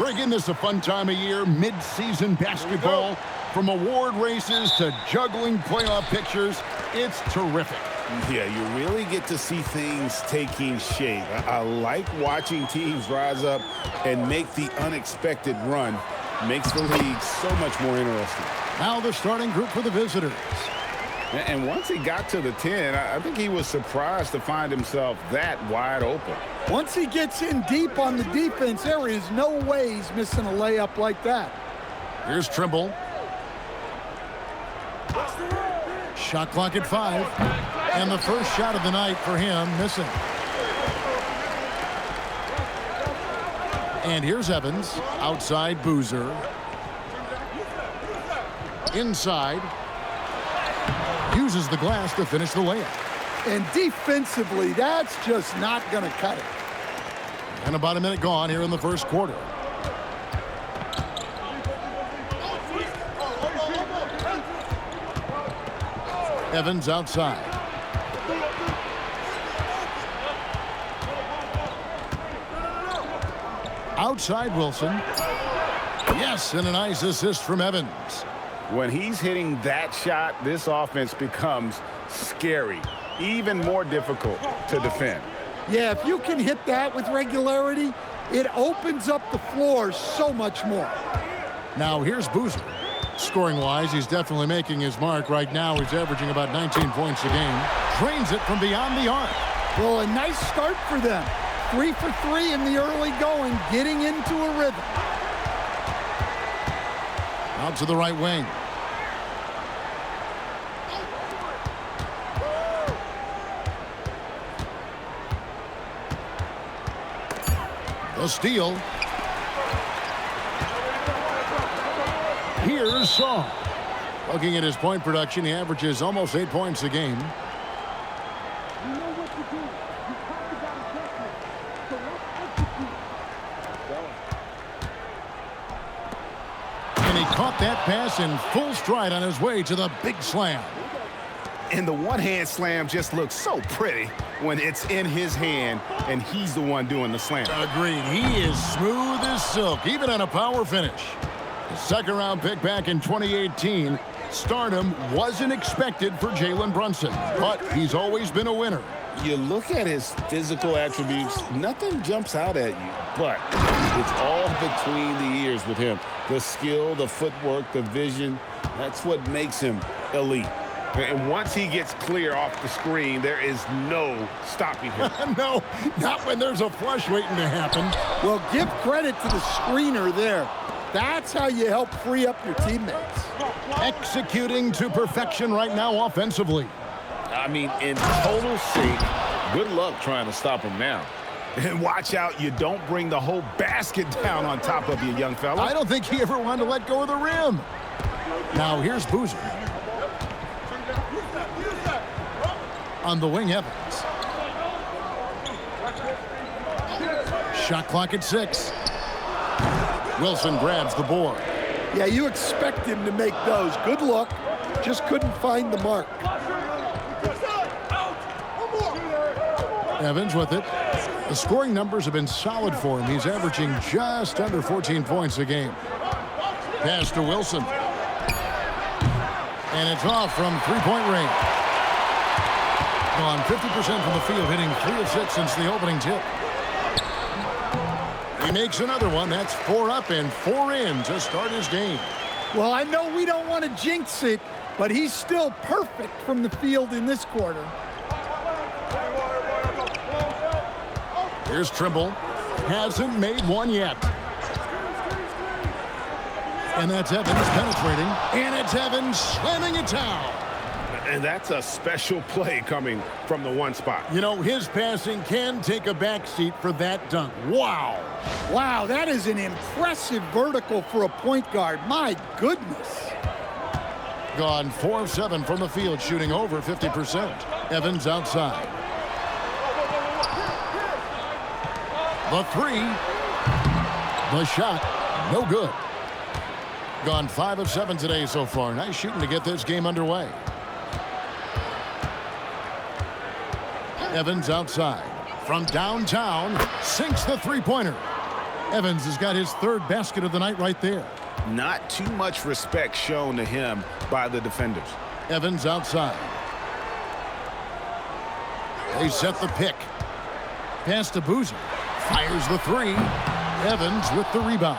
Greg, isn't this a fun time of year? Mid-season basketball, from award races to juggling playoff pictures. It's terrific. Yeah, you really get to see things taking shape. I like watching teams rise up and make the unexpected run. Makes the league so much more interesting. Now the starting group for the visitors. And once he got to the 10, I think he was surprised to find himself that wide open. Once he gets in deep on the defense, there is no way he's missing a layup like that. Here's Trimble. Shot clock at 5. And the first shot of the night for him, missing. And here's Evans. Outside Boozer. Inside. Uses the glass to finish the layup. And defensively, that's just not going to cut it. And about a minute gone here in the first quarter. Evans outside. Outside Wilson. Yes, and a nice assist from Evans. When he's hitting that shot, this offense becomes scary, even more difficult to defend. Yeah, if you can hit that with regularity, it opens up the floor so much more. Now here's Boozer. Scoring-wise, he's definitely making his mark. Right now, he's averaging about 19 points a game. Drains it from beyond the arc. Well, a nice start for them. 3 for 3 in the early going, getting into a rhythm. Out to the right wing. The steal. Here's Shaw. Looking at his point production, he averages almost 8 points a game. And he caught that pass in full stride on his way to the big slam. And the one-hand slam just looks so pretty when it's in his hand and he's the one doing the slam. Agreed. He is smooth as silk, even on a power finish. The second-round pick back in 2018. Stardom wasn't expected for Jalen Brunson, but he's always been a winner. You look at his physical attributes, nothing jumps out at you, but it's all between the ears with him. The skill, the footwork, the vision, that's what makes him elite. And once he gets clear off the screen, there is no stopping him. No, not when there's a flush waiting to happen. Well, give credit to the screener there. That's how you help free up your teammates. Executing to perfection right now offensively. I mean, in total sync. Good luck trying to stop him now. And watch out, you don't bring the whole basket down on top of you, young fella. I don't think he ever wanted to let go of the rim. Now here's Boozer. On the wing, Evans. Shot clock at 6. Wilson grabs the board. Yeah, you expect him to make those. Good look. Just couldn't find the mark. Evans with it. The scoring numbers have been solid for him. He's averaging just under 14 points a game. Pass to Wilson. And it's off from three-point range. On 50% from the field, hitting 3 of 6 since the opening tip. He makes another one. That's 4 up and 4 in to start his game. Well, I know we don't want to jinx it, but he's still perfect from the field in this quarter. Here's Trimble. Hasn't made one yet. And that's Evans penetrating. And it's Evans slamming it down. And that's a special play coming from the one spot. You know, his passing can take a backseat for that dunk. Wow. Wow, that is an impressive vertical for a point guard. My goodness. Gone 4 of 7 from the field, shooting over 50%. Evans outside. The 3. The shot. No good. Gone 5 of 7 today so far. Nice shooting to get this game underway. Evans outside. From downtown, sinks the three-pointer. Evans has got his third basket of the night right there. Not too much respect shown to him by the defenders. Evans outside. They set the pick. Pass to Boozer. Fires the three. Evans with the rebound.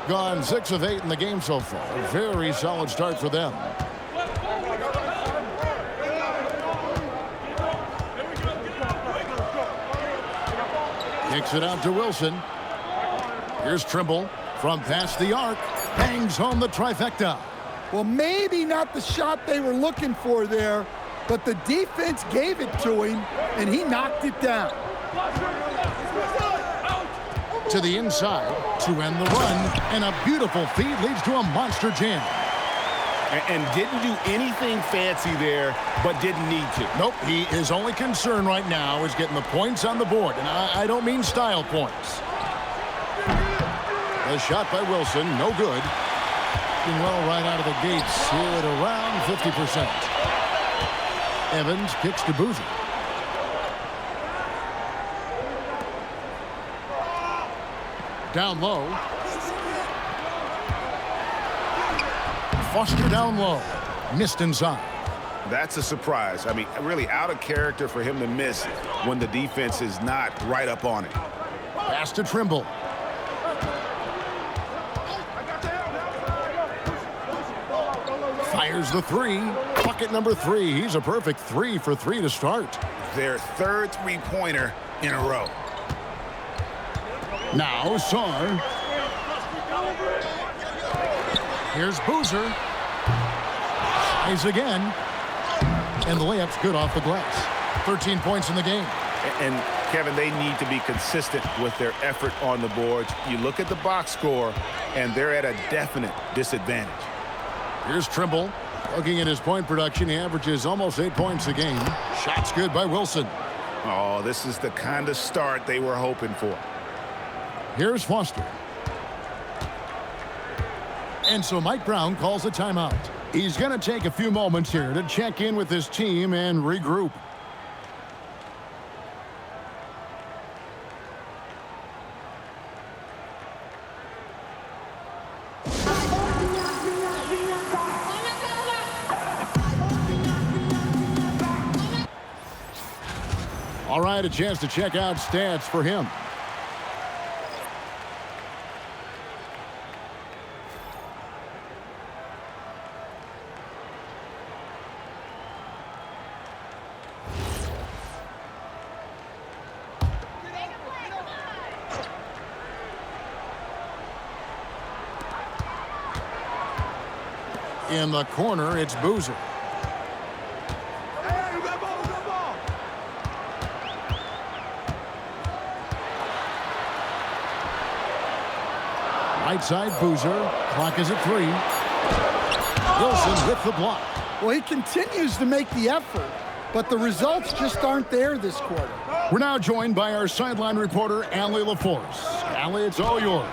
Gone 6 of 8 in the game so far. A very solid start for them. Kicks it out to Wilson. Here's Trimble from past the arc. Bangs home the trifecta. Well, maybe not the shot they were looking for there, but the defense gave it to him, and he knocked it down. To the inside to end the run, and a beautiful feed leads to a monster jam. And didn't do anything fancy there, but didn't need to. Nope, his only concern right now is getting the points on the board, and I don't mean style points. A shot by Wilson, no good. Doing well right out of the gates here at around 50%. Evans kicks to Boozer. Down low. Foster down low. Missed inside. That's a surprise. I mean, really out of character for him to miss when the defense is not right up on it. Pass to Trimble. Fires the three. Bucket number 3. He's a perfect 3 for 3 to start. Their third three-pointer in a row. Now Saar. Here's Boozer. Tries again. And the layup's good off the glass. 13 points in the game. And Kevin, they need to be consistent with their effort on the boards. You look at the box score, and they're at a definite disadvantage. Here's Trimble. Looking at his point production, he averages almost 8 points a game. Shot's good by Wilson. Oh, this is the kind of start they were hoping for. Here's Foster. And so Mike Brown calls a timeout. He's going to take a few moments here to check in with his team and regroup. All right, a chance to check out stats for him. In the corner, it's Boozer. Right side, Boozer. Clock is at 3. Wilson with the block. Well, he continues to make the effort, but the results just aren't there this quarter. We're now joined by our sideline reporter, Allie LaForce. Allie, it's all yours.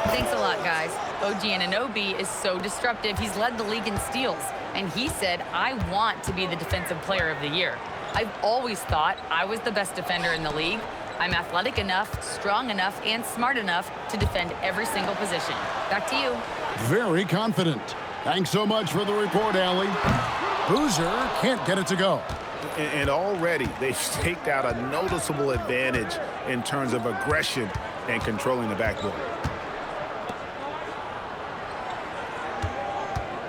Thanks a lot, guys. OG Anunoby is so disruptive. He's led the league in steals, and he said, I want to be the defensive player of the year. I've always thought I was the best defender in the league. I'm athletic enough, strong enough, and smart enough to defend every single position. Back to you. Very confident. Thanks so much for the report, Allie. Boozer can't get it to go. And already they've staked out a noticeable advantage in terms of aggression and controlling the backboard.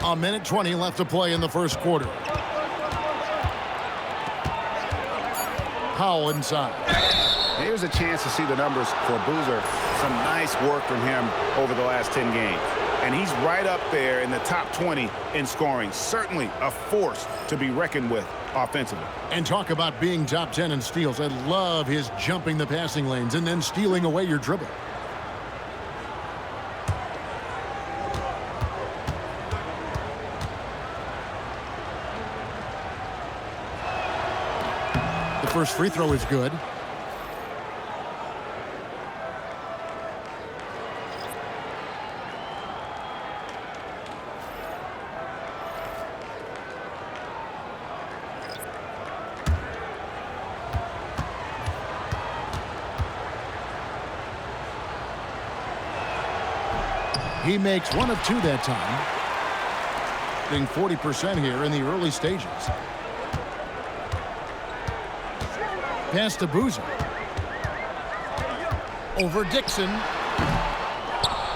A minute 20 left to play in the first quarter. Powell inside. Here's a chance to see the numbers for Boozer. Some nice work from him over the last 10 games. And he's right up there in the top 20 in scoring. Certainly a force to be reckoned with offensively. And talk about being top 10 in steals. I love his jumping the passing lanes and then stealing away your dribble. The first free throw is good. He makes 1 of 2 that time. Being 40% here in the early stages. Pass to Boozer. Over Dixon.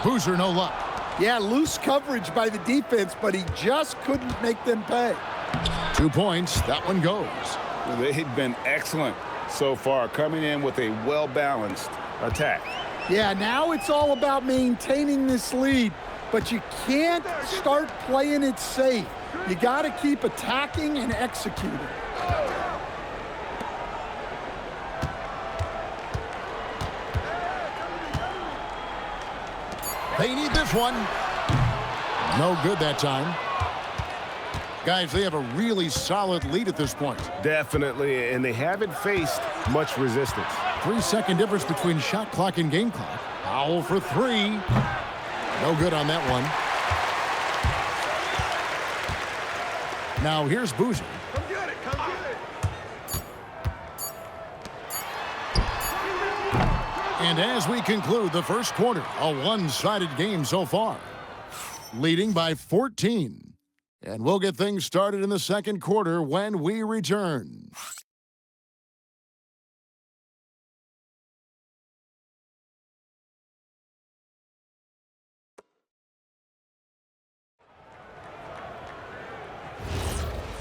Boozer no luck. Yeah, loose coverage by the defense, but he just couldn't make them pay. 2 points. That one goes. Well, they've been excellent so far, coming in with a well-balanced attack. Yeah, now it's all about maintaining this lead, but you can't start playing it safe. You got to keep attacking and executing. They need this one. No good that time. Guys, they have a really solid lead at this point. Definitely, and they haven't faced much resistance. 3-second difference between shot clock and game clock. Powell for 3. No good on that one. Now here's Boozer. Come get it, come get it. And as we conclude the first quarter, a one-sided game so far. Leading by 14. And we'll get things started in the second quarter when we return.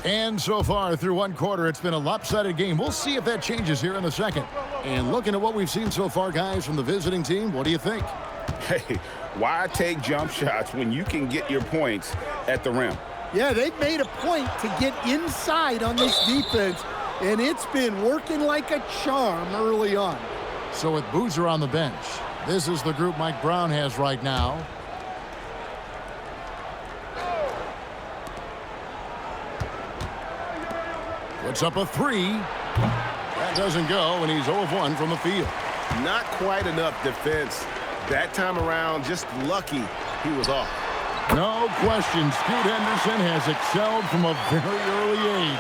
And so far through one quarter, it's been a lopsided game. We'll see if that changes here in the second. And looking at what we've seen so far, guys, from the visiting team, what do you think? Hey, why take jump shots when you can get your points at the rim? Yeah, they've made a point to get inside on this defense, and it's been working like a charm early on. So with Boozer on the bench, this is the group Mike Brown has right now. Puts up a 3. That doesn't go, and he's 0 of 1 from the field. Not quite enough defense that time around. Just lucky he was off. No question, Scoot Henderson has excelled from a very early age.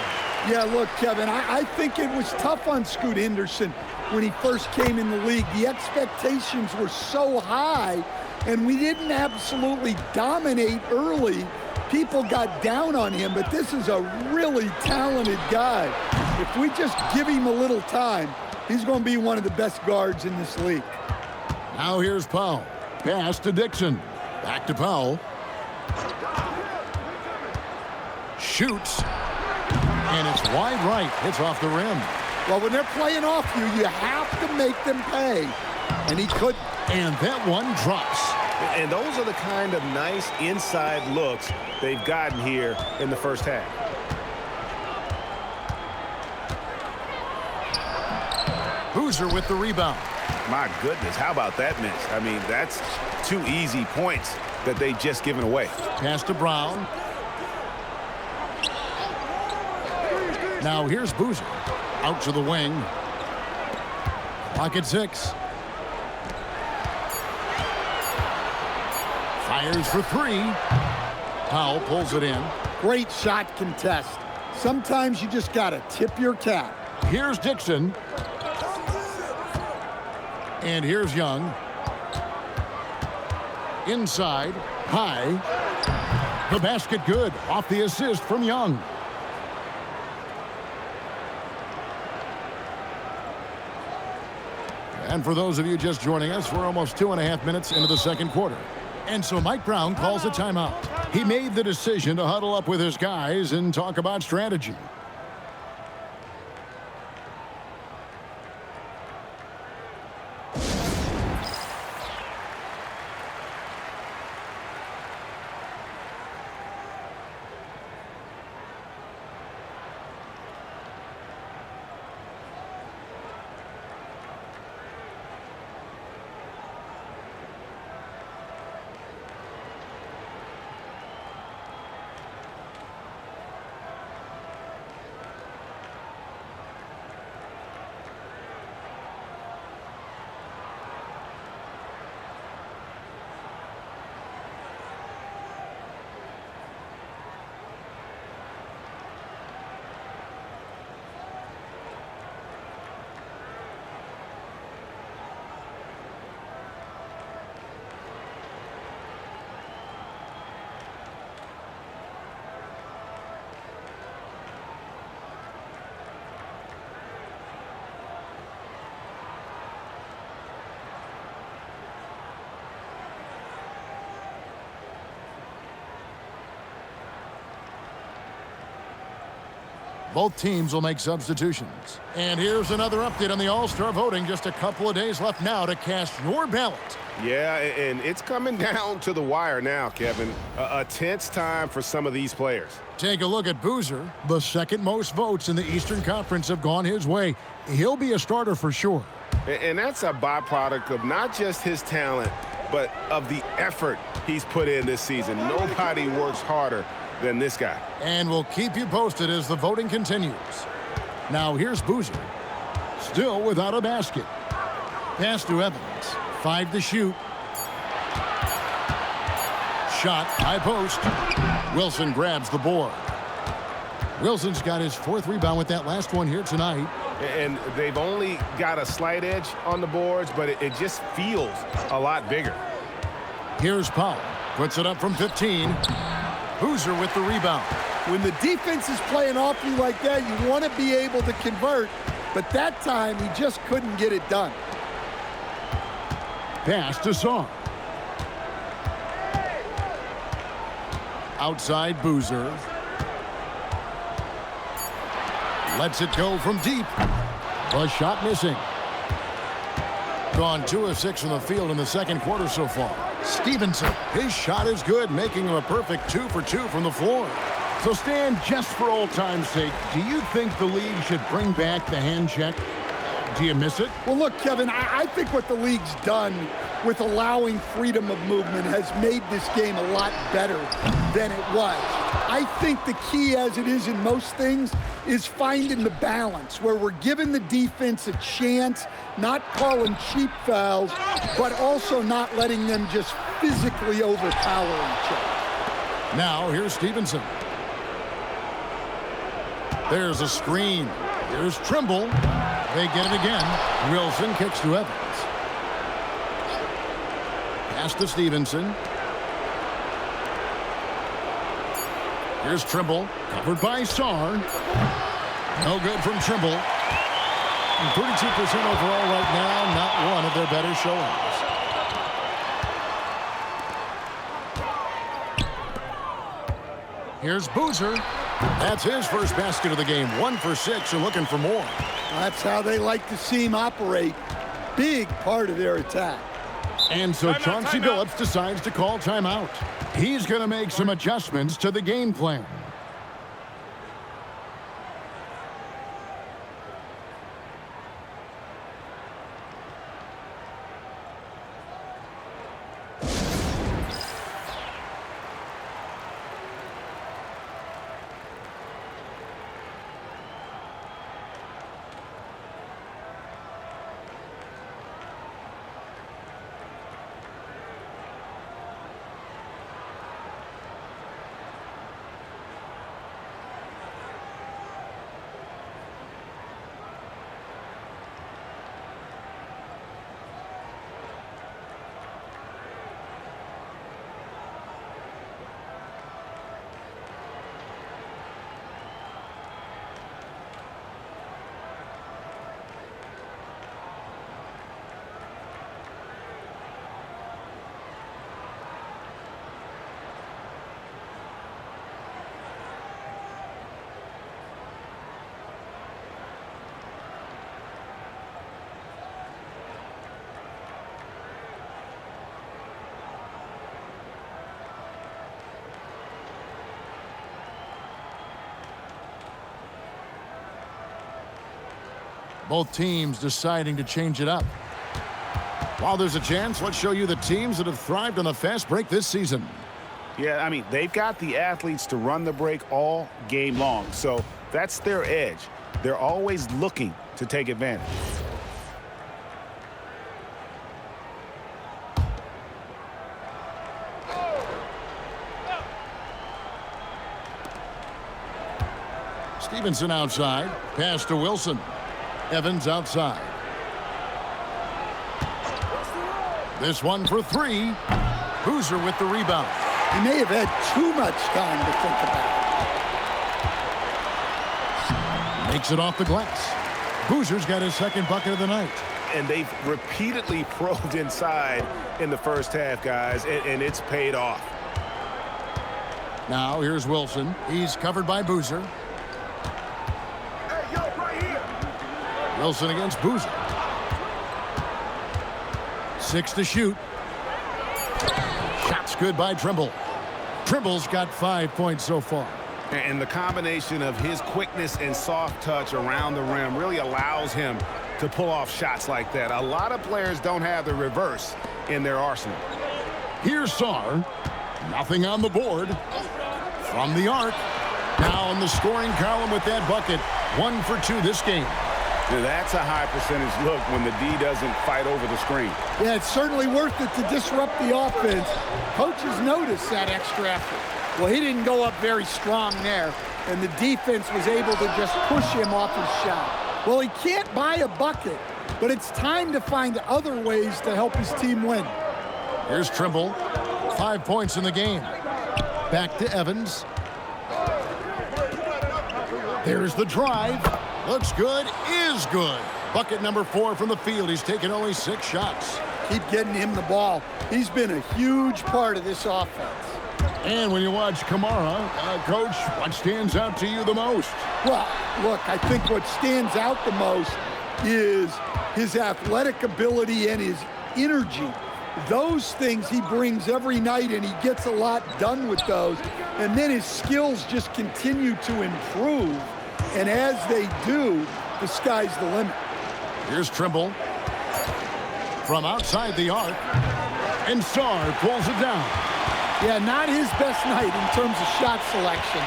Yeah, look, Kevin, I think it was tough on Scoot Henderson when he first came in the league. The expectations were so high, and we didn't absolutely dominate early. People got down on him, but this is a really talented guy. If we just give him a little time, he's going to be one of the best guards in this league. Now here's Powell. Pass to Dixon. Back to Powell. Shoots. And it's wide right. Hits off the rim. Well, when they're playing off you, you have to make them pay. And he could. And that one drops. And those are the kind of nice inside looks they've gotten here in the first half. Boozer with the rebound. My goodness, how about that miss? I mean, that's 2 easy points that they've just given away. Pass to Brown. Now here's Boozer. Out to the wing. Clock at 6. Fires for 3. Powell pulls it in. Great shot contest. Sometimes you just got to tip your cap. Here's Dixon. And here's Young. Inside. High. The basket good. Off the assist from Young. And for those of you just joining us, we're almost 2.5 minutes into the second quarter. And so Mike Brown calls a timeout. He made the decision to huddle up with his guys and talk about strategy. Both teams will make substitutions. And here's another update on the All-Star voting. Just a couple of days left now to cast your ballot. Yeah, and it's coming down to the wire now, Kevin. A tense time for some of these players. Take a look at Boozer. The second most votes in the Eastern Conference have gone his way. He'll be a starter for sure. And that's a byproduct of not just his talent, but of the effort he's put in this season. Nobody works harder than this guy. And we'll keep you posted as the voting continues. Now here's Boozer. Still without a basket. Pass to Evans. 5 to shoot. Shot, high post. Wilson grabs the board. Wilson's got his 4th rebound with that last one here tonight. And they've only got a slight edge on the boards, but it just feels a lot bigger. Here's Powell. Puts it up from 15. Boozer with the rebound. When the defense is playing off you like that, you want to be able to convert, but that time he just couldn't get it done. Pass to Song. Outside Boozer. Lets it go from deep. The shot missing. Gone 2 of 6 from the field in the second quarter so far. Stevenson, his shot is good, making him a perfect 2 for 2 from the floor. So Stan, just for old time's sake, do you think the league should bring back the hand check? Do you miss it? Well, look, Kevin, I think what the league's done with allowing freedom of movement has made this game a lot better than it was. I think the key, as it is in most things, is finding the balance where we're giving the defense a chance, not calling cheap fouls, but also not letting them just physically overpower each other. Now, here's Stevenson. There's a screen. Here's Trimble. They get it again. Wilson kicks to Evans. Pass to Stevenson. Here's Trimble. Covered by Sarr. No good from Trimble. And 32% overall right now. Not one of their better showings. Here's Boozer. That's his first basket of the game. 1 for 6 and looking for more. That's how they like to see him operate. Big part of their attack. And so Chauncey Billups decides to call timeout. He's going to make some adjustments to the game plan. Both teams deciding to change it up. While there's a chance, let's show you the teams that have thrived on the fast break this season. Yeah, I mean, they've got the athletes to run the break all game long. So that's their edge. They're always looking to take advantage. Stevenson outside. Pass to Wilson. Evans outside. This one for 3. Boozer with the rebound. He may have had too much time to think about it. Makes it off the glass. Boozer's got his second bucket of the night. And they've repeatedly probed inside in the first half, guys, and it's paid off. Now here's Wilson. He's covered by Boozer. Wilson against Boozer. 6 to shoot. Shot's good by Trimble. Trimble's got 5 points so far. And the combination of his quickness and soft touch around the rim really allows him to pull off shots like that. A lot of players don't have the reverse in their arsenal. Here's Sarr. Nothing on the board. From the arc. Now in the scoring column with that bucket. 1 for 2 this game. Now that's a high percentage look when the D doesn't fight over the screen. Yeah, it's certainly worth it to disrupt the offense. Coaches notice that extra effort. Well, he didn't go up very strong there, and the defense was able to just push him off his shot. Well, he can't buy a bucket, but it's time to find other ways to help his team win. Here's Trimble. 5 points in the game. Back to Evans. There's the drive. Looks good, is good. Bucket number 4 from the field. He's taken only 6 shots. Keep getting him the ball. He's been a huge part of this offense. And when you watch Kamara, Coach, what stands out to you the most? Well, look, I think what stands out the most is his athletic ability and his energy. Those things he brings every night, and he gets a lot done with those. And then his skills just continue to improve. And as they do, the sky's the limit. Here's Trimble. From outside the arc. And Sarr pulls it down. Yeah, not his best night in terms of shot selection.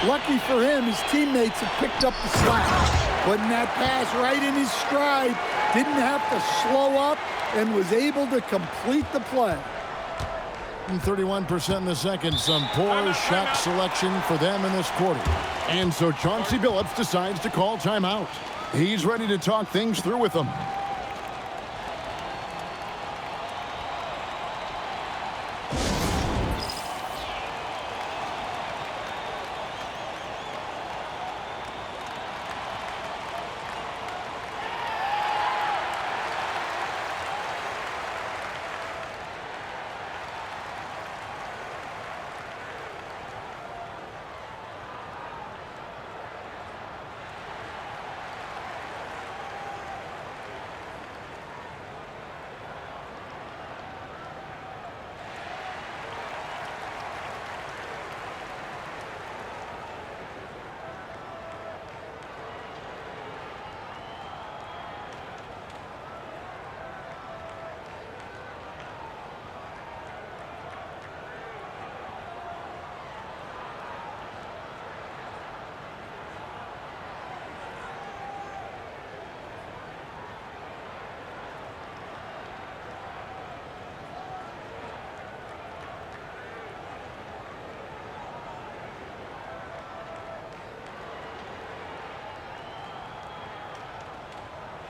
Lucky for him, his teammates have picked up the slack. Putting that pass right in his stride. Didn't have to slow up and was able to complete the play. 31% in the second. Some poor shot selection for them in this quarter. And so Chauncey Billups decides to call timeout. He's ready to talk things through with them.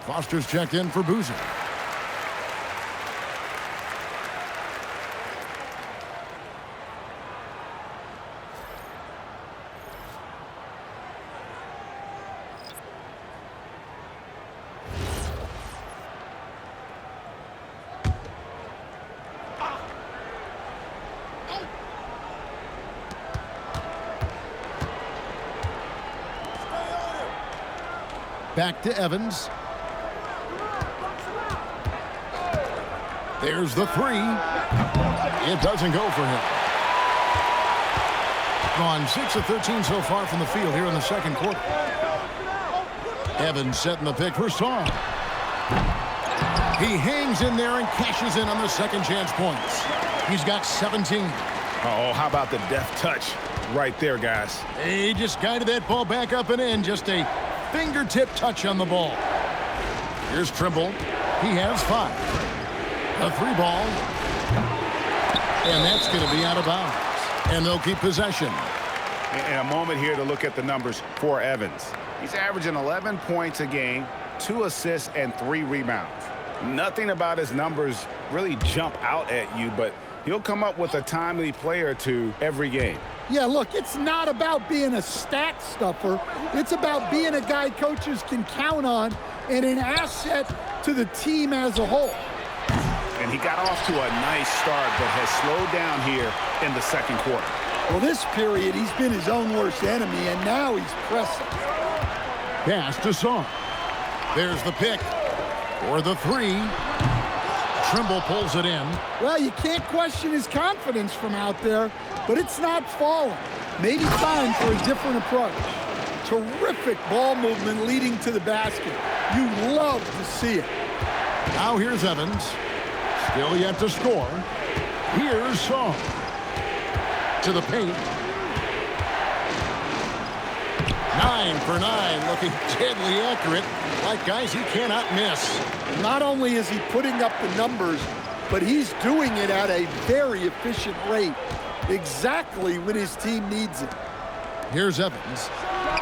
Foster's checked in for Boozer. Back to Evans. There's the 3. It doesn't go for him. Gone 6 of 13 so far from the field here in the second quarter. Evans setting the pick for Sarr. He hangs in there and cashes in on the second chance points. He's got 17. Oh, how about the deft touch right there, guys? He just guided that ball back up and in. Just a fingertip touch on the ball. Here's Trimble. He has 5. A 3 ball. And that's going to be out of bounds. And they'll keep possession. And a moment here to look at the numbers for Evans. He's averaging 11 points a game, 2 assists, and 3 rebounds. Nothing about his numbers really jump out at you, but he'll come up with a timely play or two every game. Yeah, look, it's not about being a stat stuffer. It's about being a guy coaches can count on and an asset to the team as a whole. And he got off to a nice start, but has slowed down here in the second quarter. Well, this period, he's been his own worst enemy, and now he's pressing. Pass to Sarr. There's the pick for the three. Trimble pulls it in. Well, you can't question his confidence from out there, but it's not falling. Maybe time for a different approach. Terrific ball movement leading to the basket. You love to see it. Now here's Evans. Still yet to score. Here's Song. To the paint. 9 for 9, looking deadly accurate. Like guys he cannot miss. Not only is he putting up the numbers, but he's doing it at a very efficient rate. Exactly when his team needs it. Here's Evans.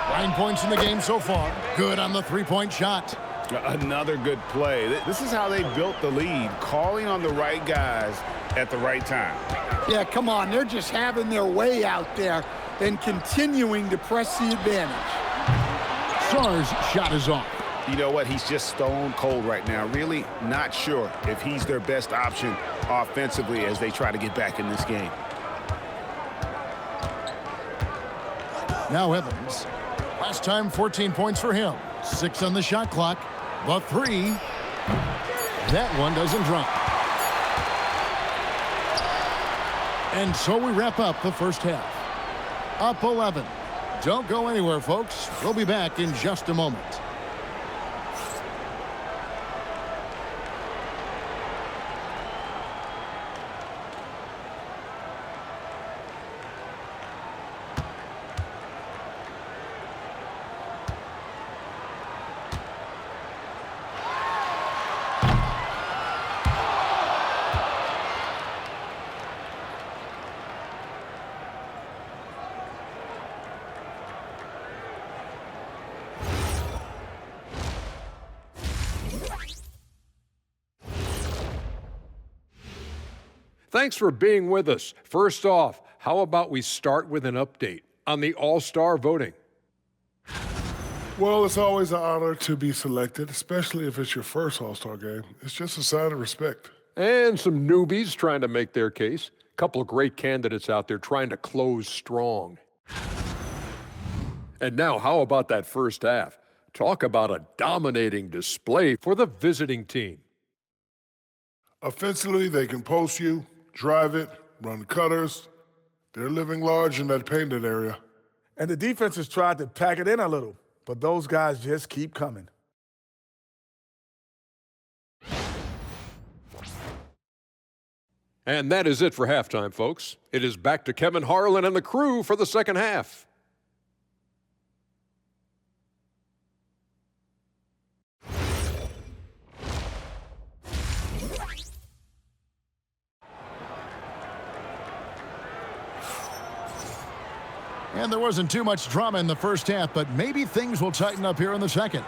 9 points in the game so far. Good on the three-point shot. Another good play. This is how they built the lead, calling on the right guys at the right time. Yeah, come on. They're just having their way out there and continuing to press the advantage. Sarr's shot is off. You know what? He's just stone cold right now. Really not sure if he's their best option offensively as they try to get back in this game. Now Evans. Last time 14 points for him. 6 on the shot clock. The three. That one doesn't drop. And so we wrap up the first half. Up 11. Don't go anywhere, folks. We'll be back in just a moment. Thanks for being with us. First off, how about we start with an update on the All-Star voting? Well, it's always an honor to be selected, especially if it's your first All-Star game. It's just a sign of respect. And some newbies trying to make their case. A couple of great candidates out there trying to close strong. And now, how about that first half? Talk about a dominating display for the visiting team. Offensively, they can post you, drive it, run cutters. They're living large in that painted area. And the defense has tried to pack it in a little, but those guys just keep coming. And that is it for halftime, folks. It is back to Kevin Harlan and the crew for the second half. And there wasn't too much drama in the first half, but maybe things will tighten up here in the second.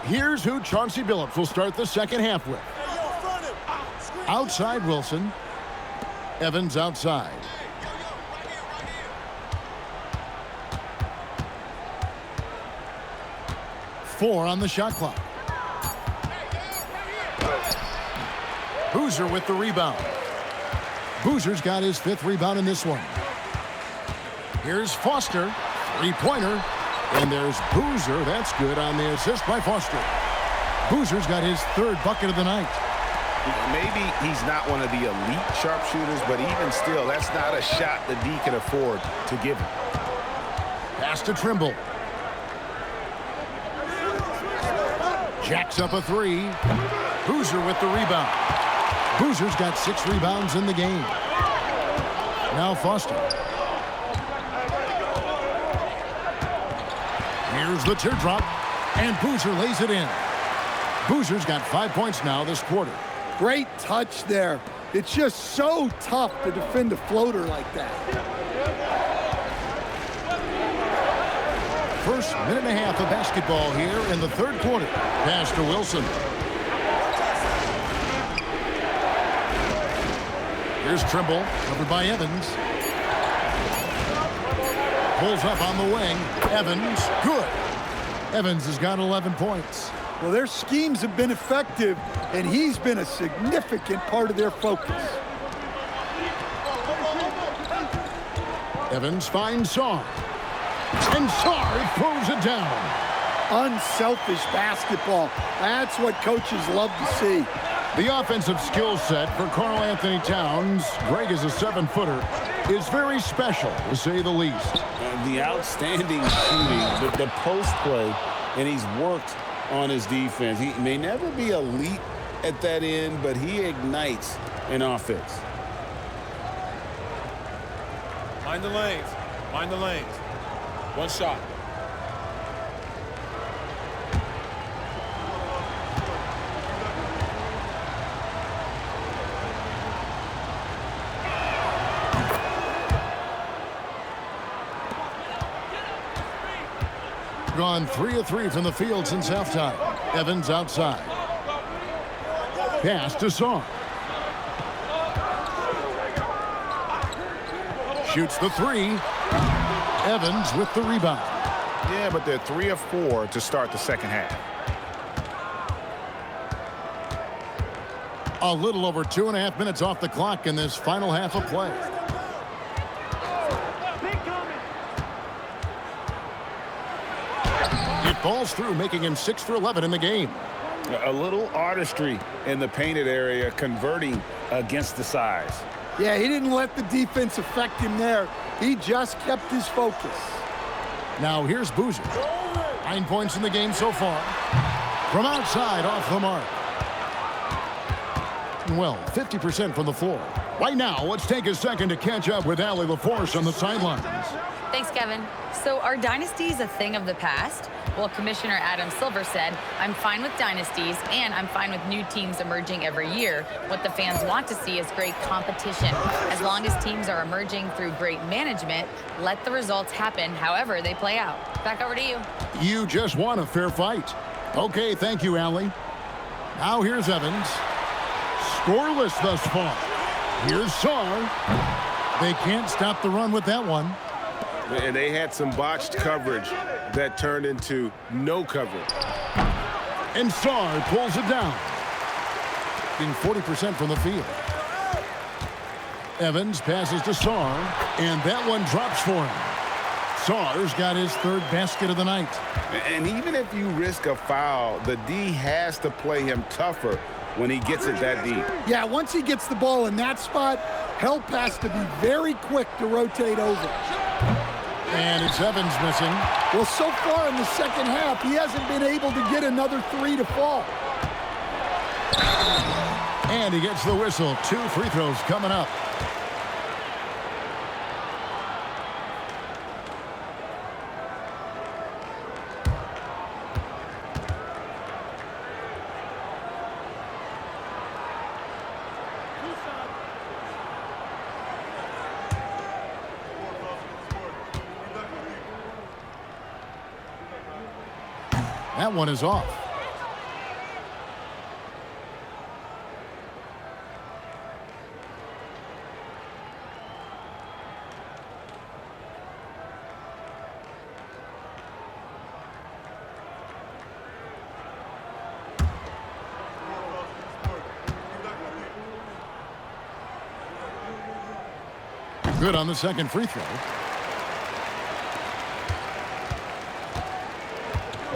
Here's who Chauncey Billups will start the second half with. Outside Wilson. Evans outside. Four on the shot clock. Boozer with the rebound. Boozer's got his 5th rebound in this one. Here's Foster. Three-pointer. And there's Boozer. That's good on the assist by Foster. Boozer's got his 3rd bucket of the night. Maybe he's not one of the elite sharpshooters, but even still, that's not a shot that D can afford to give him. Pass to Trimble. Jacks up a 3. Boozer with the rebound. Boozer's got 6 rebounds in the game. Now Foster. Here's the teardrop, and Boozer lays it in. Boozer's got 5 points now this quarter. Great touch there. It's just so tough to defend a floater like that. First minute and a half of basketball here in the 3rd quarter. Pass to Wilson. Here's Trimble, covered by Evans. Pulls up on the wing. Evans, good. Evans has got 11 points. Well, their schemes have been effective, and he's been a significant part of their focus. Evans finds Sarr. And Sarr throws it down. Unselfish basketball. That's what coaches love to see. The offensive skill set for Karl Anthony Towns, Greg is a 7-footer, is very special, to say the least. The outstanding shooting, the post play, and he's worked on his defense. He may never be elite at that end, but he ignites an offense. Mind the lanes. Mind the lanes. One shot. Gone 3 of 3 from the field since halftime. Evans outside. Pass to Sarr. Shoots the 3. Evans with the rebound. Yeah, but they're 3 of 4 to start the second half. A little over 2.5 minutes off the clock in this final half of play. It falls through, making him 6 for 11 in the game. A little artistry in the painted area, converting against the size. Yeah, he didn't let the defense affect him there. He just kept his focus. Now here's Boozer. 9 points in the game so far. From outside, off the mark. Well, 50% from the floor. Right now, let's take a second to catch up with Allie LaForce on the sidelines. Thanks, Kevin. So are dynasties a thing of the past? Well, Commissioner Adam Silver said, I'm fine with dynasties and I'm fine with new teams emerging every year. What the fans want to see is great competition. As long as teams are emerging through great management, let the results happen however they play out. Back over to you. You just won a fair fight. Okay, thank you, Allie. Now here's Evans. Scoreless thus far. Here's Sarr. They can't stop the run with that one. And they had some botched coverage that turned into no coverage. And Sarr pulls it down. Being 40% from the field. Evans passes to Sarr, and that one drops for him. Sarr's got his 3rd basket of the night. And even if you risk a foul, the D has to play him tougher when he gets it that deep. Yeah, once he gets the ball in that spot, help has to be very quick to rotate over. And it's Evans missing. Well, so far in the second half, he hasn't been able to get another 3 to fall. And he gets the whistle. 2 free throws coming up. That one is off. Good on the second free throw.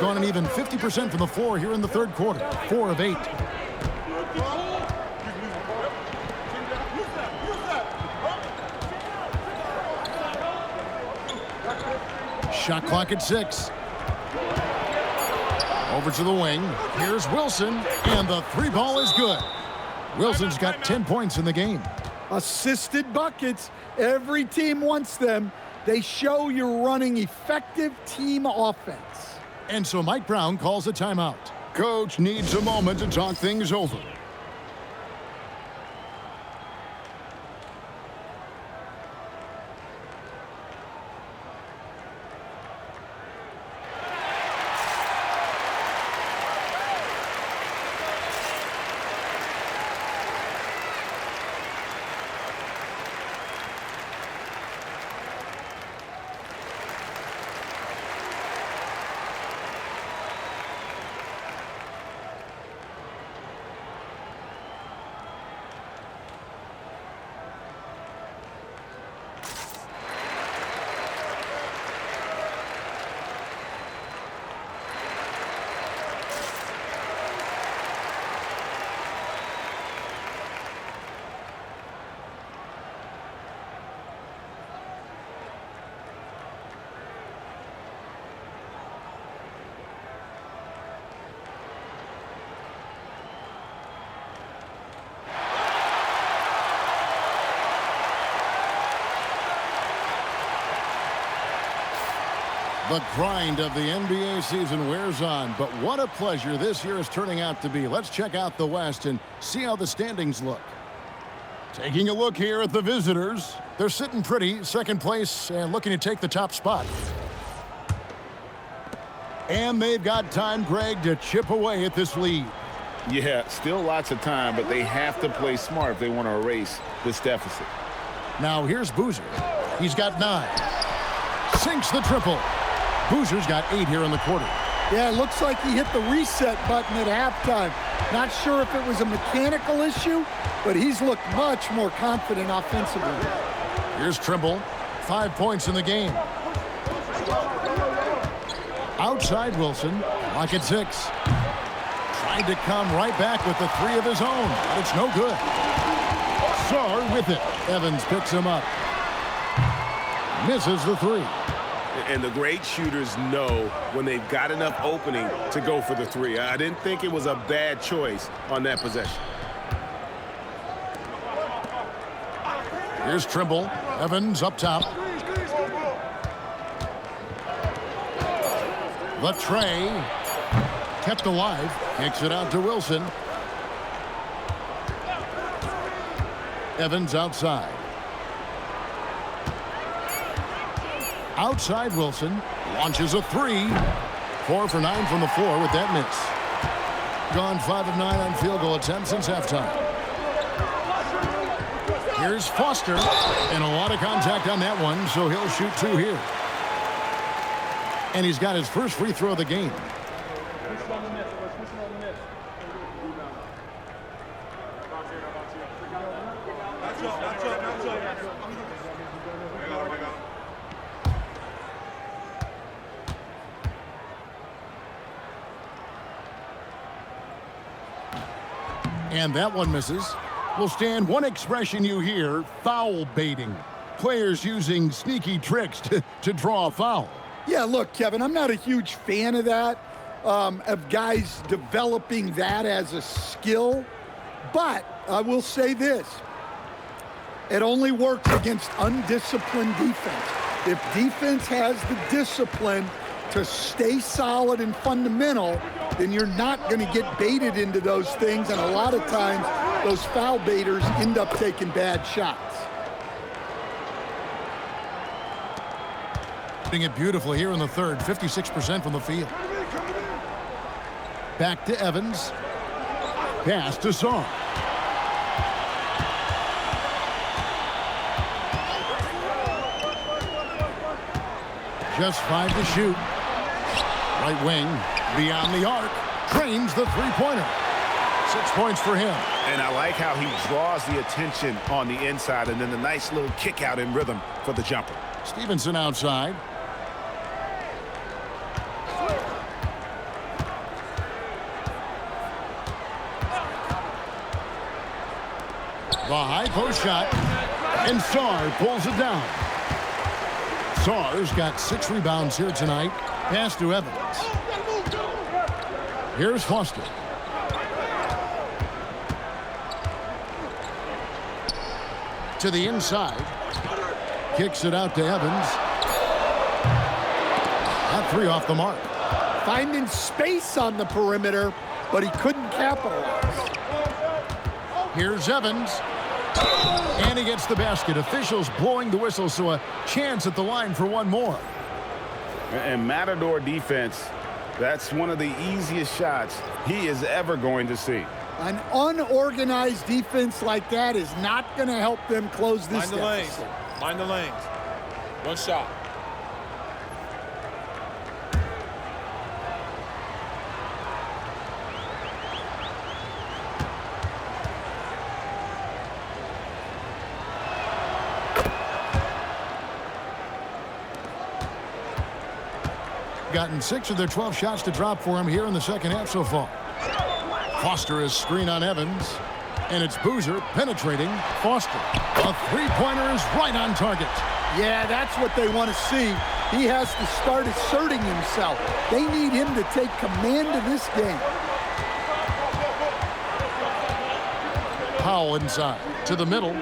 Gone an even 50% from the floor here in the third quarter. 4 of 8. Shot clock at 6. Over to the wing. Here's Wilson, and the 3 ball is good. Wilson's got 10 points in the game. Assisted buckets. Every team wants them. They show you're running effective team offense. And so Mike Brown calls a timeout. Coach needs a moment to talk things over. The grind of the NBA season wears on, but what a pleasure this year is turning out to be. Let's check out the West and see how the standings look. Taking a look here at the visitors. They're sitting pretty, second place, and looking to take the top spot. And they've got time, Greg, to chip away at this lead. Yeah, still lots of time, but they have to play smart if they want to erase this deficit. Now here's Boozer. He's got 9. Sinks the triple. Boozer's got 8 here in the quarter. Yeah, it looks like he hit the reset button at halftime. Not sure if it was a mechanical issue, but he's looked much more confident offensively. Here's Trimble. 5 points in the game. Outside Wilson. Lock at 6. Tried to come right back with the 3 of his own, but it's no good. Sarr with it. Evans picks him up. Misses the 3. And the great shooters know when they've got enough opening to go for the 3. I didn't think it was a bad choice on that possession. Here's Trimble. Evans up top. The tray. Kept alive. Kicks it out to Wilson. Evans outside. Outside Wilson. Launches a 3. 4 for 9 from the floor with that miss. Gone 5 of 9 on field goal attempts since halftime. Here's Foster. And a lot of contact on that one, so he'll shoot 2 here. And he's got his first free throw of the game. And that one misses. Will stand one expression you hear, foul baiting. Players using sneaky tricks to draw a foul. Yeah, look, Kevin, I'm not a huge fan of that, of guys developing that as a skill. But I will say this. It only works against undisciplined defense. If defense has the discipline to stay solid and fundamental, then you're not going to get baited into those things. And a lot of times, those foul baiters end up taking bad shots. Doing it beautifully here in the third, 56% from the field. Back to Evans. Pass to Sarr. Just 5 to shoot. Right wing, beyond the arc, drains the three-pointer. 6 points for him. And I like how he draws the attention on the inside and then the nice little kick out in rhythm for the jumper. Stevenson outside. The high post shot, and Sarr pulls it down. Sarr's got 6 rebounds here tonight. Pass to Evans. Here's Foster. To the inside. Kicks it out to Evans. That 3 off the mark. Finding space on the perimeter, but he couldn't capitalize. Here's Evans. And he gets the basket. Officials blowing the whistle, so a chance at the line for one more. And Matador defense, that's one of the easiest shots he is ever going to see. An unorganized defense like that is not going to help them close this Mind the lanes. deficit. Mind the lanes. 1 shot. Gotten 6 of their 12 shots to drop for him here in the second half so far. Foster is screen on Evans. And it's Boozer penetrating Foster. A three-pointer is right on target. Yeah, that's what they want to see. He has to start asserting himself. They need him to take command of this game. Powell inside to the middle.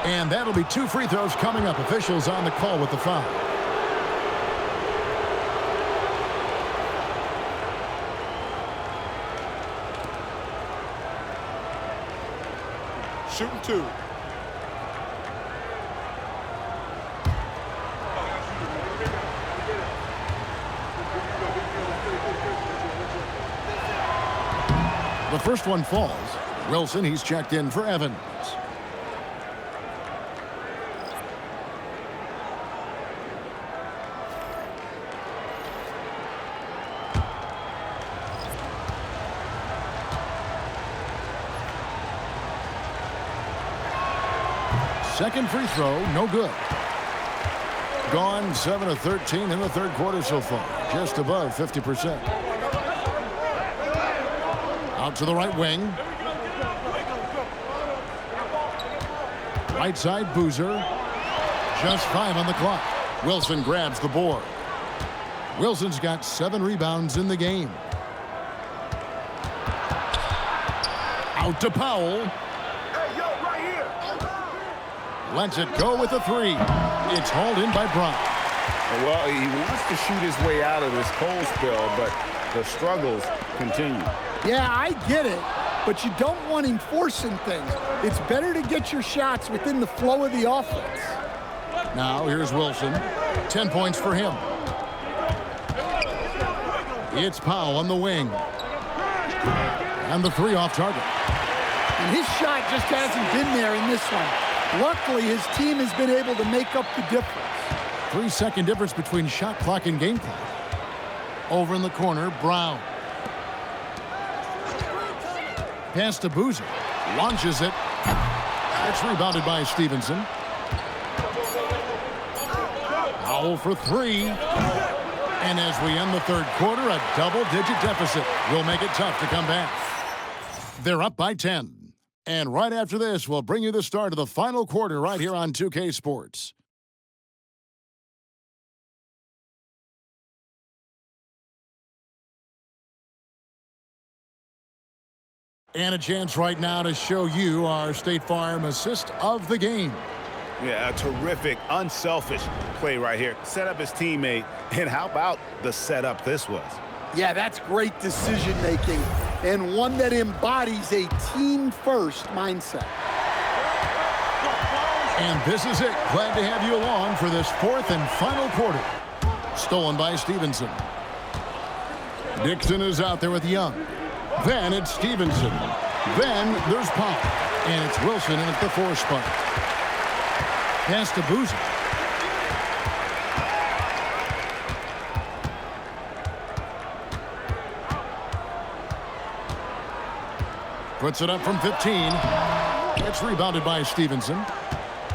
And that'll be 2 free throws coming up. Officials on the call with the foul. Shooting 2. The first one falls. Wilson, he's checked in for Evans. Second free throw, no good. Gone 7 of 13 in the third quarter so far, just above 50%. Out to the right wing. Right side, Boozer. Just 5 on the clock. Wilson grabs the board. Wilson's got 7 rebounds in the game. Out to Powell. Lets it go with a 3. It's hauled in by Brown. Well, he wants to shoot his way out of this cold spell, but the struggles continue. Yeah, I get it, but you don't want him forcing things. It's better to get your shots within the flow of the offense. Now here's Wilson. 10 points for him. It's Powell on the wing. And the 3 off target. And his shot just hasn't been there in this one. Luckily, his team has been able to make up the difference. 3-second difference between shot clock and game clock. Over in the corner, Brown. Pass to Boozer. Launches it. It's rebounded by Stevenson. Powell for 3. And as we end the third quarter, a double-digit deficit will make it tough to come back. They're up by 10. And right after this, we'll bring you the start of the final quarter right here on 2K Sports. And a chance right now to show you our State Farm assist of the game. Yeah, a terrific, unselfish play right here. Set up his teammate, and how about the setup this was? Yeah, that's great decision-making, and one that embodies a team-first mindset. And this is it. Glad to have you along for this fourth and final quarter. Stolen by Stevenson. Dixon is out there with Young. Then it's Stevenson. Then there's Powell. And it's Wilson in at the 4 spot. Pass to Boozer. Puts it up from 15. It's rebounded by Stevenson.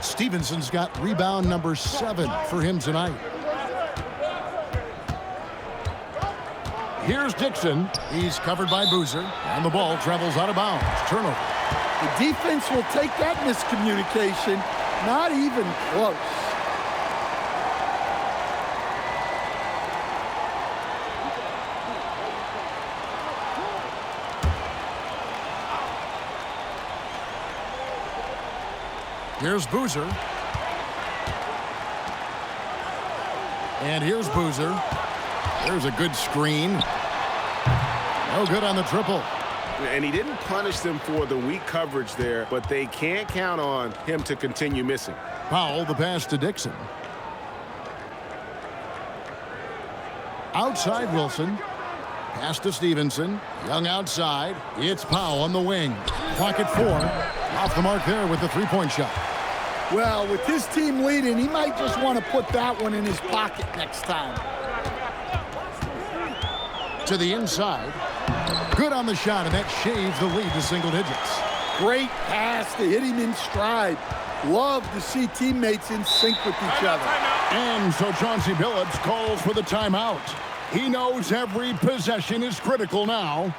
Stevenson's got rebound number 7 for him tonight. Here's Dixon. He's covered by Boozer. And the ball travels out of bounds. Turnover. The defense will take that miscommunication. Not even close. Here's Boozer. And here's Boozer. There's a good screen. No good on the triple. And he didn't punish them for the weak coverage there, but they can't count on him to continue missing. Powell, the pass to Dixon. Outside Wilson. Pass to Stevenson. Young outside. It's Powell on the wing. Clock at 4. Off the mark there with the 3-point shot. Well, with his team leading, he might just want to put that one in his pocket next time. To the inside. Good on the shot, and that shaves the lead to single digits. Great pass to hit him in stride. Love to see teammates in sync with each other. And so Chauncey Billups calls for the timeout. He knows every possession is critical now.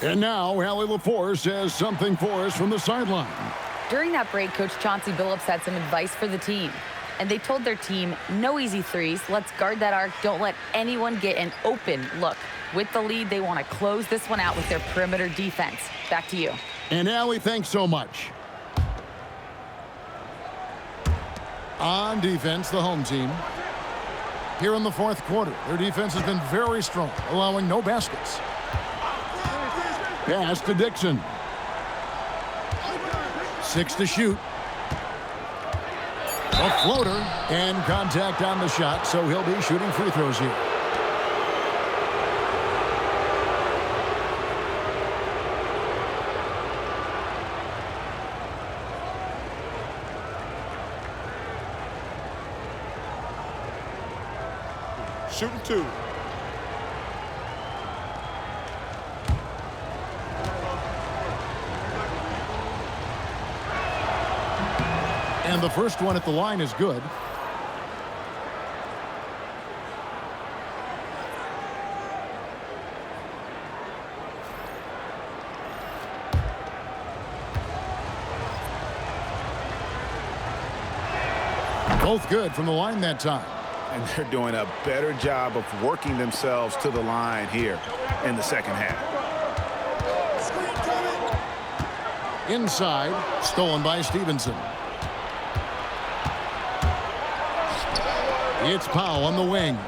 And now, Allie LaForce says something for us from the sideline. During that break, Coach Chauncey Billups had some advice for the team. And they told their team, no easy threes. Let's guard that arc. Don't let anyone get an open look. With the lead, they want to close this one out with their perimeter defense. Back to you. And Allie, thanks so much. On defense, the home team. Here in the fourth quarter, their defense has been very strong, allowing no baskets. Pass to Dixon. 6 to shoot. A floater and contact on the shot, so he'll be shooting free throws here. Shooting 2. And the first one at the line is good. Both good from the line that time. And they're doing a better job of working themselves to the line here in the second half. Inside, stolen by Stevenson. It's Powell on the wing.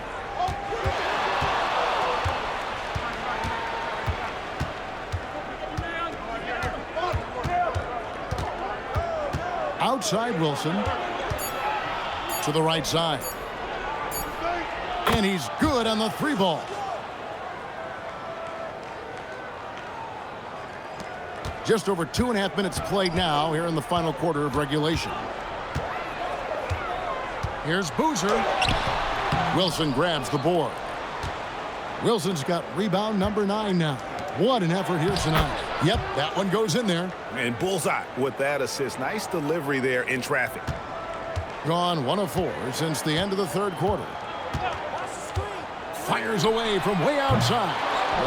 Outside Wilson. To the right side. And he's good on the 3-ball. Just over 2.5 minutes played now here in the final quarter of regulation. Here's Boozer. Wilson grabs the board. Wilson's got rebound number 9 now. What an effort here tonight. Yep, that one goes in there. And bullseye with that assist. Nice delivery there in traffic. Gone 1 of 4 since the end of the third quarter. Fires away from way outside.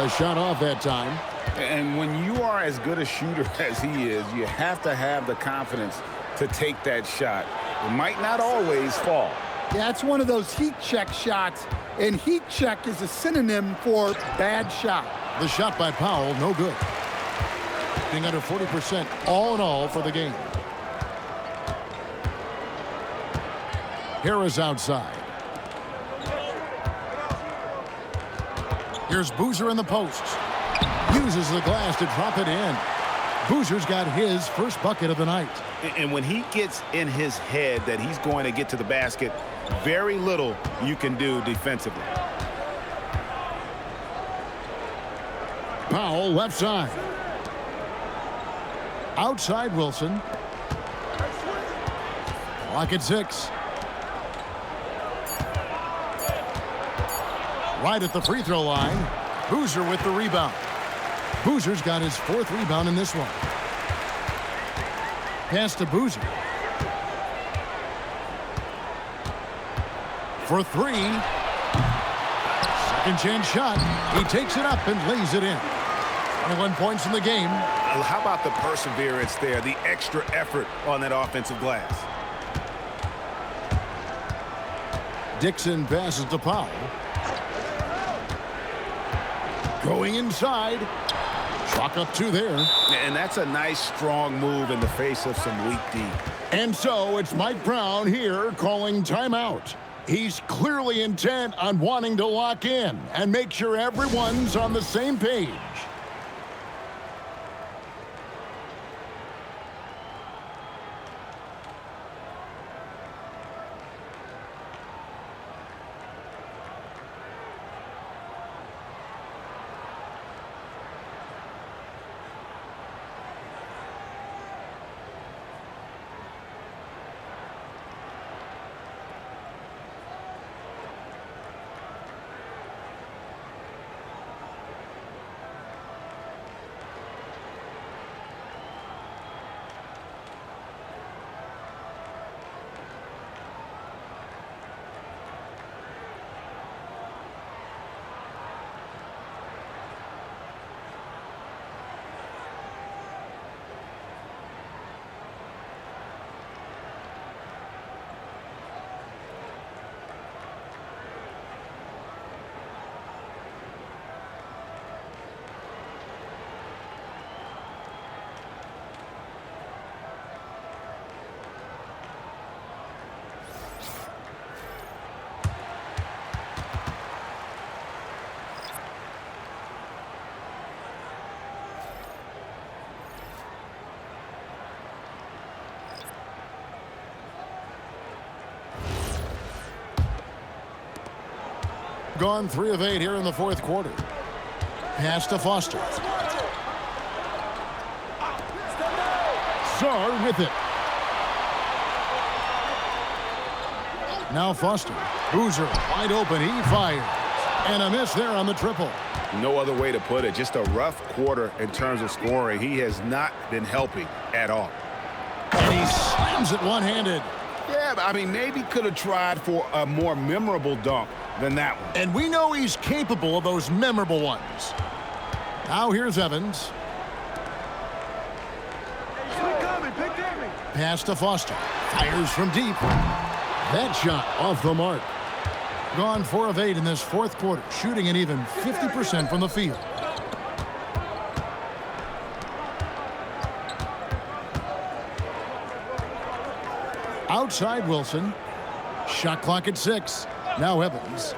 A shot off that time. And when you are as good a shooter as he is, you have to have the confidence to take that shot. It might not always fall. Yeah, it's one of those heat check shots, and heat check is a synonym for bad shot. The shot by Powell, no good. Being under 40% all in all for the game. Harris outside. Here's Boozer in the post. Uses the glass to drop it in. Boozer's got his first bucket of the night. And when he gets in his head that he's going to get to the basket, very little you can do defensively. Powell left side. Outside Wilson. Clock at 6. Right at the free throw line. Boozer with the rebound. Boozer's got his 4th rebound in this one. Pass to Boozer. For 3. Second chance shot. He takes it up and lays it in. 21 points in the game. How about the perseverance there, the extra effort on that offensive glass? Dixon passes to Powell. Going inside. Chalk up 2 there. And that's a nice, strong move in the face of some weak D. And so it's Mike Brown here calling timeout. He's clearly intent on wanting to lock in and make sure everyone's on the same page. gone 3 of 8 here in the fourth quarter. Pass to Foster. Sarr with it. Now Foster. Boozer wide open. He fires. And a miss there on the triple. No other way to put it. Just a rough quarter in terms of scoring. He has not been helping at all. And he slams it one-handed. Yeah, I mean, maybe could have tried for a more memorable dunk than that one. And we know he's capable of those memorable ones. Now here's Evans. Pass to Foster. Fires from deep. That shot off the mark. Gone 4 of 8 in this fourth quarter, shooting an even 50% from the field. Outside Wilson. Shot clock at 6. Now Evans.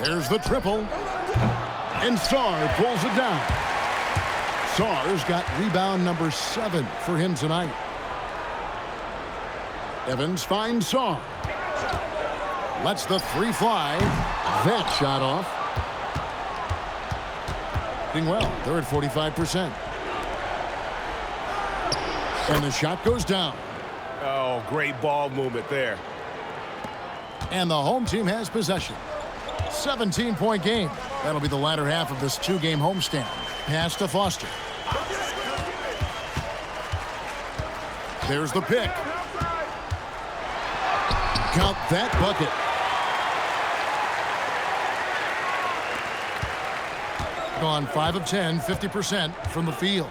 There's the triple. And Sarr pulls it down. Sarr's got rebound number 7 for him tonight. Evans finds Sarr. Lets the 3 fly. That shot off. Doing well. They're at 45%. And the shot goes down. Oh, great ball movement there. And the home team has possession. 17-point game. That'll be the latter half of this 2-game homestand. Pass to Foster. There's the pick. Count that bucket. Gone 5 of 10, 50% from the field.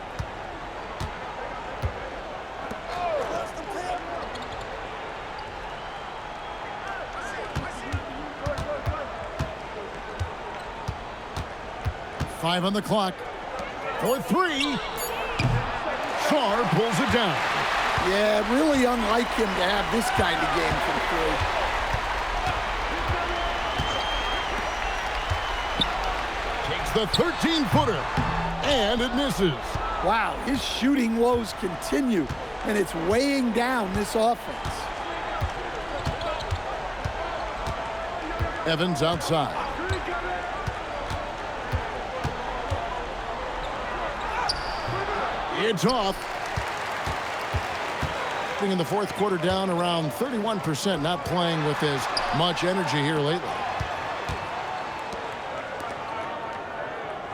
Five on the clock. For 3. Sarr pulls it down. Yeah, really unlike him to have this kind of game from 3. Takes the 13-footer. And it misses. Wow, his shooting woes continue, and it's weighing down this offense. Evans outside. It's off. In the fourth quarter down around 31%, not playing with as much energy here lately.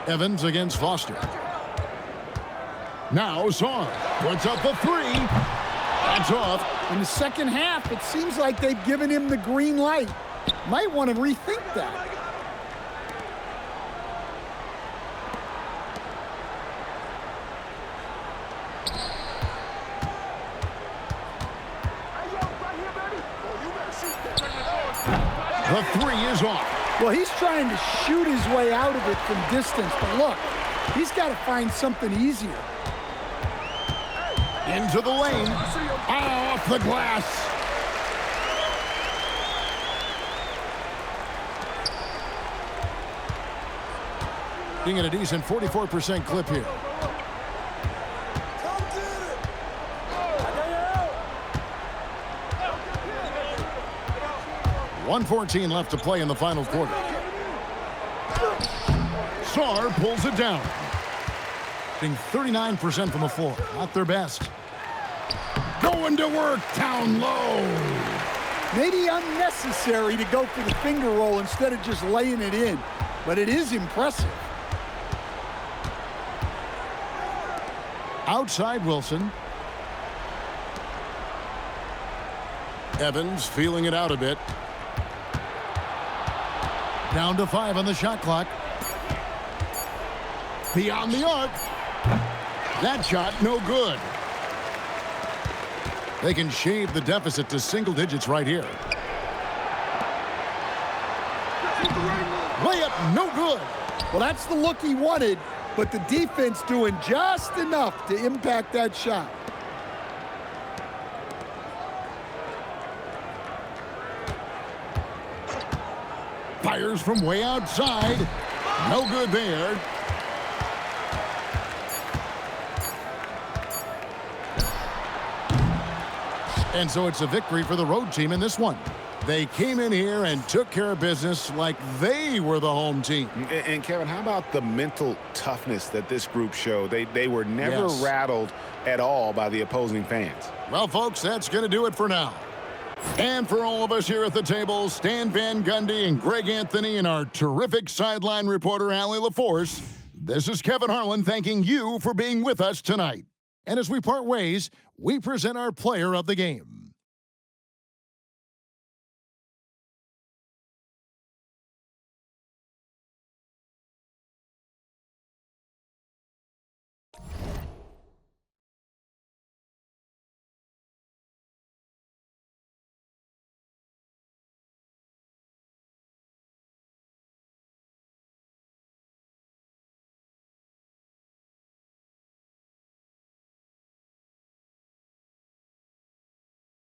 Evans against Foster. Now Sarr puts up a 3. That's off. In the second half, it seems like they've given him the green light. Might want to rethink that. The 3 is off. Well, he's trying to shoot his way out of it from distance, but look, he's got to find something easier. Into the lane. Off the glass. Being at a decent 44% clip here. .114 left to play in the final quarter. Sarr pulls it down. Being 39% from the floor. Not their best. Going to work down low. Maybe unnecessary to go for the finger roll instead of just laying it in. But it is impressive. Outside Wilson. Evans feeling it out a bit. Down to 5 on the shot clock. Beyond the arc. That shot no good. They can shave the deficit to single digits right here. Layup no good. Well, that's the look he wanted, but the defense doing just enough to impact that shot. Fires from way outside. No good there. And so it's a victory for the road team in this one. They came in here and took care of business like they were the home team. And Kevin, how about the mental toughness that this group showed? They were never rattled at all by the opposing fans. Well, folks, that's going to do it for now. And for all of us here at the table, Stan Van Gundy and Greg Anthony and our terrific sideline reporter, Allie LaForce, this is Kevin Harlan thanking you for being with us tonight. And as we part ways, we present our player of the game.